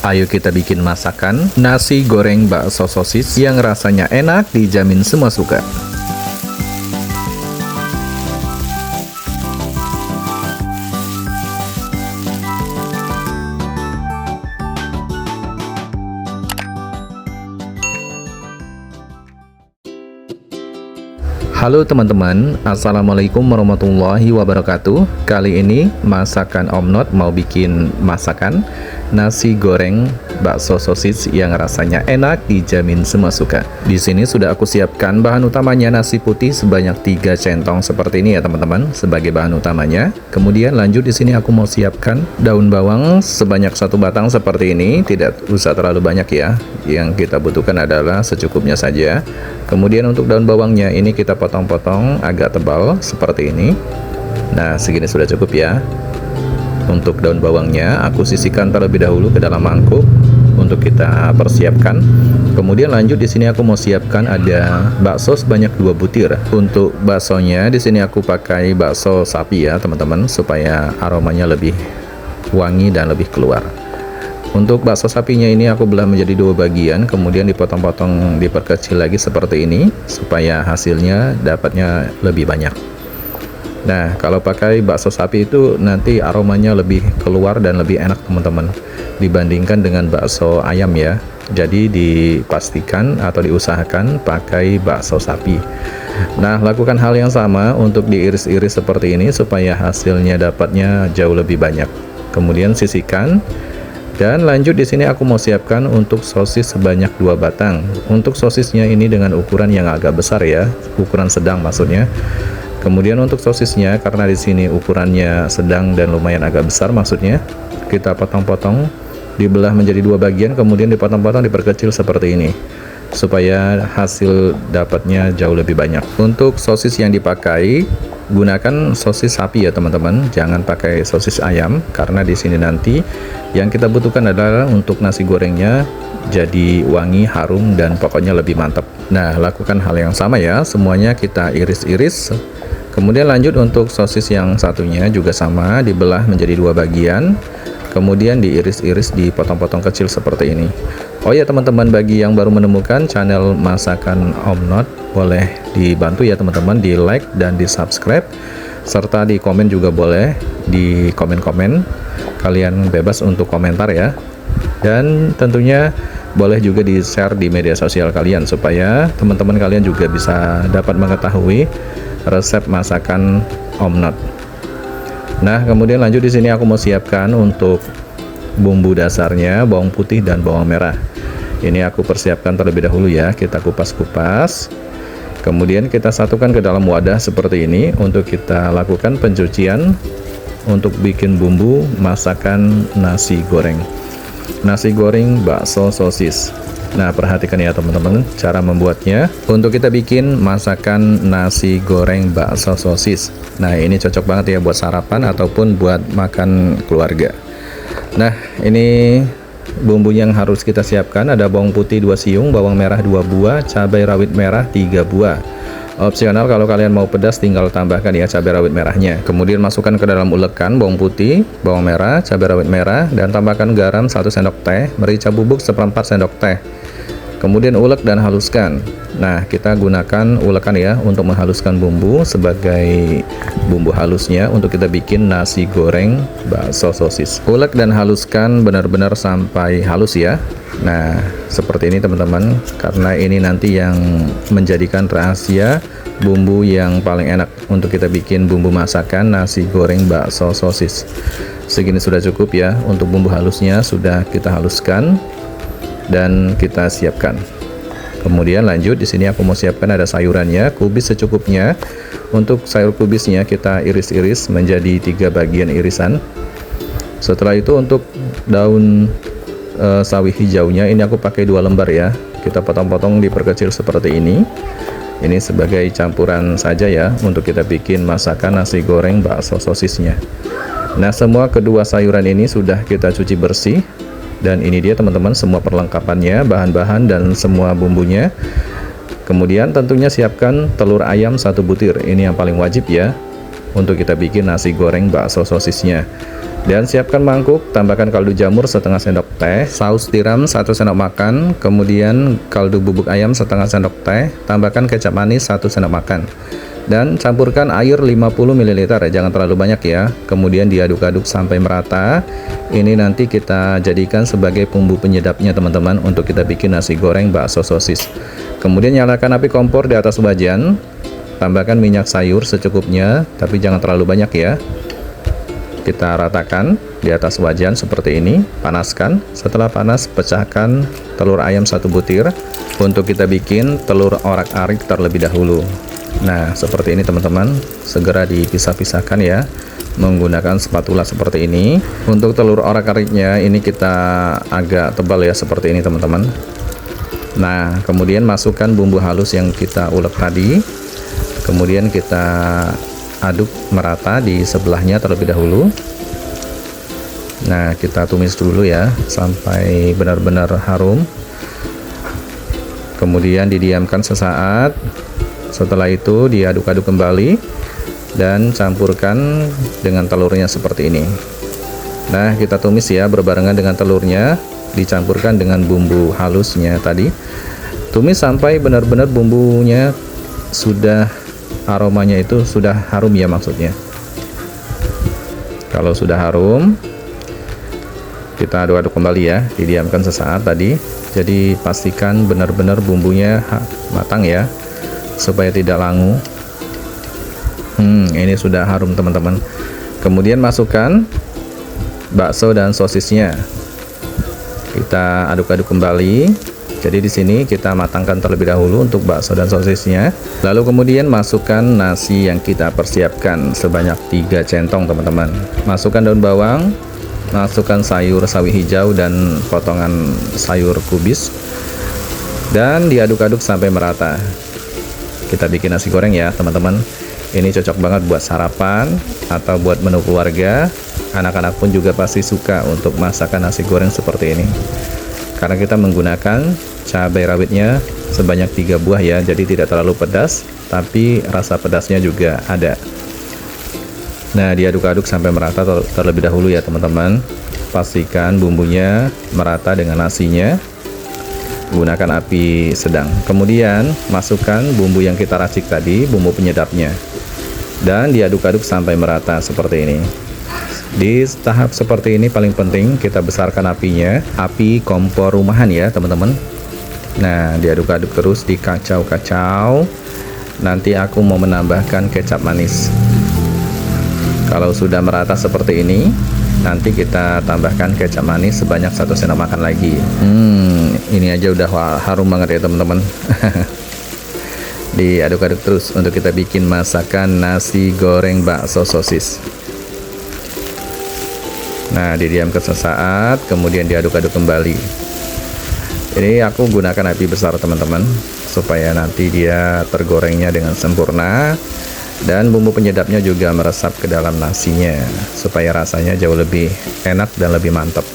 Ayo kita bikin masakan nasi goreng bakso sosis yang rasanya enak, dijamin semua suka. Halo teman-teman, assalamualaikum warahmatullahi wabarakatuh. Kali ini masakan Om Not mau bikin masakan nasi goreng bakso sosis yang rasanya enak, dijamin semua suka. Di sini sudah aku siapkan bahan utamanya nasi putih sebanyak 3 centong seperti ini ya teman-teman, sebagai bahan utamanya. Kemudian lanjut di sini aku mau siapkan daun bawang sebanyak 1 batang seperti ini, tidak usah terlalu banyak ya. Yang kita butuhkan adalah secukupnya saja. Kemudian untuk daun bawangnya ini kita potong-potong agak tebal seperti ini. Nah, segini sudah cukup ya. Untuk daun bawangnya aku sisihkan terlebih dahulu ke dalam mangkuk untuk kita persiapkan. Kemudian lanjut di sini aku mau siapkan ada bakso sebanyak 2 butir. Untuk baksonya di sini aku pakai bakso sapi ya, teman-teman, supaya aromanya lebih wangi dan lebih keluar. Untuk bakso sapinya ini aku belah menjadi 2 bagian, kemudian dipotong-potong, diperkecil lagi seperti ini supaya hasilnya dapatnya lebih banyak. Nah, kalau pakai bakso sapi itu nanti aromanya lebih keluar dan lebih enak teman-teman, dibandingkan dengan bakso ayam ya. Jadi dipastikan atau diusahakan pakai bakso sapi. Nah, lakukan hal yang sama untuk diiris-iris seperti ini supaya hasilnya dapatnya jauh lebih banyak. Kemudian sisihkan. Dan lanjut di sini aku mau siapkan untuk sosis sebanyak 2 batang. Untuk sosisnya ini dengan ukuran yang agak besar ya, ukuran sedang maksudnya. Kemudian untuk sosisnya karena di sini ukurannya sedang dan lumayan agak besar maksudnya, kita potong-potong, dibelah menjadi 2 bagian, kemudian dipotong-potong, diperkecil seperti ini supaya hasil dapatnya jauh lebih banyak. Untuk sosis yang dipakai gunakan sosis sapi ya teman-teman, jangan pakai sosis ayam karena di sini nanti yang kita butuhkan adalah untuk nasi gorengnya jadi wangi, harum, dan pokoknya lebih mantap. Nah, lakukan hal yang sama ya, semuanya kita iris-iris. Kemudian lanjut untuk sosis yang satunya juga sama, dibelah menjadi 2 bagian, kemudian diiris-iris, dipotong-potong kecil seperti ini. Oh ya teman-teman, bagi yang baru menemukan channel masakan Om Not, boleh dibantu ya teman-teman, di like dan di subscribe, serta di komen juga boleh, di komen-komen kalian bebas untuk komentar ya. Dan tentunya boleh juga di share di media sosial kalian supaya teman-teman kalian juga bisa dapat mengetahui resep masakan Om Not. Nah, kemudian lanjut di sini aku mau siapkan untuk bumbu dasarnya, bawang putih dan bawang merah. Ini aku persiapkan terlebih dahulu ya, kita kupas-kupas. Kemudian kita satukan ke dalam wadah seperti ini untuk kita lakukan pencucian untuk bikin bumbu masakan nasi goreng. Nasi goreng bakso sosis. Nah, perhatikan ya teman-teman cara membuatnya. Untuk kita bikin masakan nasi goreng bakso sosis. Nah, ini cocok banget ya buat sarapan ataupun buat makan keluarga. Nah, ini bumbu yang harus kita siapkan ada bawang putih 2 siung, bawang merah 2 buah, cabai rawit merah 3 buah. Opsional kalau kalian mau pedas tinggal tambahkan ya cabai rawit merahnya. Kemudian masukkan ke dalam ulekan bawang putih, bawang merah, cabai rawit merah, dan tambahkan garam 1 sendok teh, merica bubuk 1/4 sendok teh. Kemudian ulek dan haluskan. Nah, kita gunakan ulekan ya untuk menghaluskan bumbu sebagai bumbu halusnya untuk kita bikin nasi goreng bakso sosis. Ulek dan haluskan benar-benar sampai halus ya. Nah, seperti ini teman-teman, karena ini nanti yang menjadikan rahasia bumbu yang paling enak untuk kita bikin bumbu masakan nasi goreng bakso sosis. Segini sudah cukup ya, untuk bumbu halusnya sudah kita haluskan dan kita siapkan. Kemudian lanjut di sini aku mau siapkan ada sayurannya, kubis secukupnya. Untuk sayur kubisnya kita iris-iris menjadi 3 bagian irisan. Setelah itu untuk daun sawi hijaunya ini aku pakai 2 lembar ya. Kita potong-potong, diperkecil seperti ini. Ini sebagai campuran saja ya untuk kita bikin masakan nasi goreng bakso sosisnya. Nah, semua kedua sayuran ini sudah kita cuci bersih. Dan ini dia teman-teman semua perlengkapannya, bahan-bahan dan semua bumbunya. Kemudian tentunya siapkan telur ayam 1 butir. Ini yang paling wajib ya untuk kita bikin nasi goreng bakso sosisnya. Dan siapkan mangkuk, tambahkan kaldu jamur setengah sendok teh, saus tiram 1 sendok makan, kemudian kaldu bubuk ayam setengah sendok teh, tambahkan kecap manis 1 sendok makan. Dan campurkan air 50 ml, jangan terlalu banyak ya. Kemudian diaduk-aduk sampai merata. Ini nanti kita jadikan sebagai bumbu penyedapnya teman-teman, untuk kita bikin nasi goreng bakso sosis. Kemudian nyalakan api kompor di atas wajan. Tambahkan minyak sayur secukupnya, tapi jangan terlalu banyak ya. Kita ratakan di atas wajan seperti ini, panaskan. Setelah panas, pecahkan telur ayam 1 butir. Untuk kita bikin telur orak-arik terlebih dahulu. Nah, seperti ini teman-teman, segera dipisah-pisahkan ya, menggunakan spatula seperti ini. Untuk telur orak-ariknya ini kita agak tebal ya, seperti ini teman-teman. Nah, kemudian masukkan bumbu halus yang kita ulek tadi. Kemudian kita aduk merata di sebelahnya terlebih dahulu. Nah, kita tumis dulu ya, sampai benar-benar harum. Kemudian didiamkan sesaat. Setelah itu diaduk-aduk kembali dan campurkan dengan telurnya seperti ini. Nah, kita tumis ya berbarengan dengan telurnya, dicampurkan dengan bumbu halusnya tadi. Tumis sampai benar-benar bumbunya sudah, aromanya itu sudah harum ya maksudnya. Kalau sudah harum, kita aduk-aduk kembali ya, didiamkan sesaat tadi. Jadi pastikan benar-benar bumbunya matang ya, supaya tidak langu. Ini sudah harum teman-teman. Kemudian masukkan bakso dan sosisnya. Kita aduk-aduk kembali. Jadi di sini kita matangkan terlebih dahulu untuk bakso dan sosisnya. Lalu kemudian masukkan nasi yang kita persiapkan sebanyak 3 centong teman-teman. Masukkan daun bawang, masukkan sayur sawi hijau dan potongan sayur kubis, dan diaduk-aduk sampai merata. Kita bikin nasi goreng ya teman-teman. Ini cocok banget buat sarapan atau buat menu keluarga. Anak-anak pun juga pasti suka untuk masakan nasi goreng seperti ini, karena kita menggunakan cabai rawitnya sebanyak 3 buah ya. Jadi tidak terlalu pedas, tapi rasa pedasnya juga ada. Nah, diaduk-aduk sampai merata terlebih dahulu ya teman-teman. Pastikan bumbunya merata dengan nasinya. Gunakan api sedang. Kemudian masukkan bumbu yang kita racik tadi, bumbu penyedapnya, dan diaduk-aduk sampai merata seperti ini. Di tahap seperti ini paling penting kita besarkan apinya, api kompor rumahan ya teman-teman. Nah, diaduk-aduk terus, dikacau-kacau. Nanti aku mau menambahkan kecap manis. Kalau sudah merata seperti ini, nanti kita tambahkan kecap manis sebanyak 1 sendok makan lagi. Ini aja udah harum banget ya teman-teman. Diaduk-aduk terus untuk kita bikin masakan nasi goreng bakso sosis. Nah, didiamkan sesaat, kemudian diaduk-aduk kembali. Ini aku gunakan api besar teman-teman, supaya nanti dia tergorengnya dengan sempurna. Dan bumbu penyedapnya juga meresap ke dalam nasinya, supaya rasanya jauh lebih enak dan lebih mantap.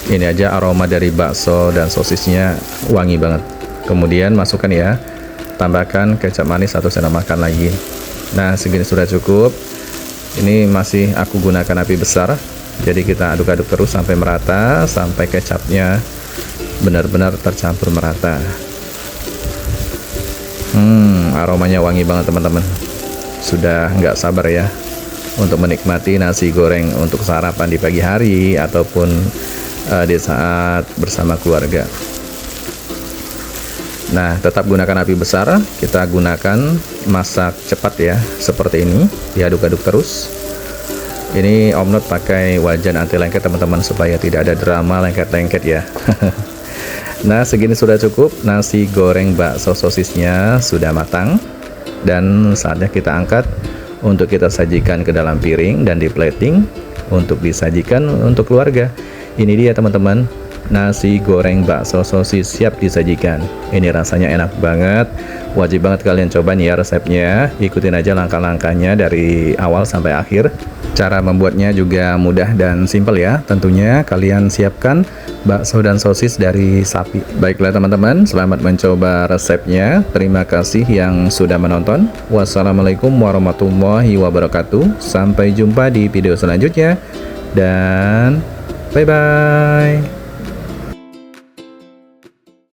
Ini aja aroma dari bakso dan sosisnya wangi banget. Kemudian masukkan ya, tambahkan kecap manis 1 sendok makan lagi. Nah, segini sudah cukup. Ini masih aku gunakan api besar. Jadi kita aduk-aduk terus sampai merata, sampai kecapnya benar-benar tercampur merata. Aromanya wangi banget teman-teman. Sudah nggak sabar ya untuk menikmati nasi goreng untuk sarapan di pagi hari ataupun di saat bersama keluarga. Nah, tetap gunakan api besar. Kita gunakan masak cepat ya, seperti ini. Diaduk-aduk terus. Ini omnot pakai wajan anti lengket teman-teman, supaya tidak ada drama lengket-lengket ya. Nah, segini sudah cukup. Nasi goreng bakso sosisnya sudah matang, dan saatnya kita angkat untuk kita sajikan ke dalam piring dan di plating untuk disajikan untuk keluarga. Ini dia teman-teman, nasi goreng bakso sosis siap disajikan. Ini rasanya enak banget, Wajib banget kalian coba nih ya resepnya. Ikutin aja langkah-langkahnya dari awal sampai akhir. Cara membuatnya juga mudah dan simpel ya. Tentunya kalian siapkan bakso dan sosis dari sapi. Baiklah teman-teman, selamat mencoba resepnya. Terima kasih yang sudah menonton. Wassalamualaikum warahmatullahi wabarakatuh. Sampai jumpa di video selanjutnya. Dan bye-bye.